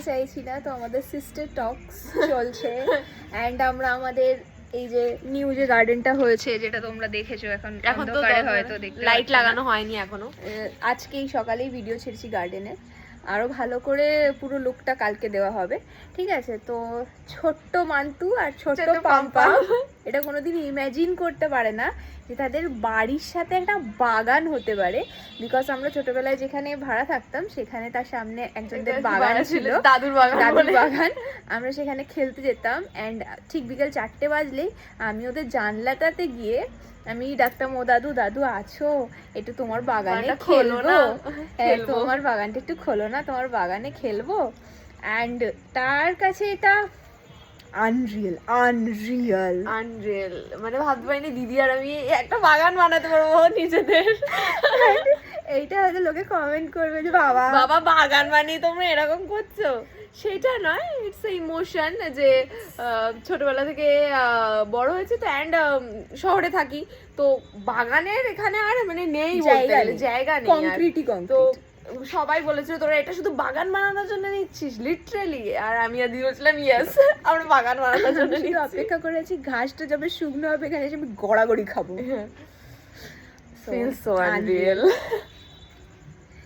চাইছি না, তো আমাদের সিস্টার টক্স চলছে এন্ড আমরা আমাদের এই যে নিউ যে গার্ডেনটা হয়েছে যেটা তোমরা দেখেছো, এখন তো হয়তো দেখতে লাইট লাগানো হয়নি এখনো। আজকেই সকালেই ভিডিও ছেড়েছি গার্ডেনের, আরো ভালো করে পুরো লুকটা কালকে দেওয়া হবে, ঠিক আছে? তো ছোট্ট মান্তু আর ছোট্ট পাম্পা এটা কোনোদিন ইমাজিন করতে পারে না যে তাদের বাড়ির সাথে একটা বাগান হতে পারে, বিকজ আমরা ছোটবেলায় যেখানে ভাড়া থাকতাম সেখানে তার সামনে একজনদের বাগান ছিল, দাদুর বাগান। আমরা সেখানে খেলতে যেতাম এন্ড ঠিক বিকেল 4টে বাজলেই আমি ওদের জানলাটাতে গিয়ে আমি ডাকতাম, ও দাদু দাদু আছো, একটু তোমার বাগানে খেলবো, তোমার বাগানটা একটু খোলো না, তোমার বাগানে খেলবো। অ্যান্ড তার কাছে এটা আনরিয়েল মানে ভাবতে পারিনি দিদি আর আমি একটা বাগান বানাতে পারবো নিজেদের। এইটা হয়তো লোকে কমেন্ট করবে যে বাবা বাগান বানিয়ে তোমরা এরকম করছো, সেটা নয়, ইটস এ ইমোশন যে ছোটবেলা থেকে বড় হয়েছে তো, অ্যান্ড শহরে থাকি তো বাগানের এখানে আর মানে নেই, জায়গা নেই, কংক্রিটই তো সবাই বলেছিল তোরা এটা শুধু বাগান বানানোর জন্য নিচ্ছিস লিটারালি, আর আমি আর দিদি বলছিলাম ইয়েস আমরা বাগান বানানোর জন্য অপেক্ষা করে আছি ঘাসটা যবে শুকনো হবে এখানে এসে আমি গড়াগড়ি খাবো। Feel so Unreal.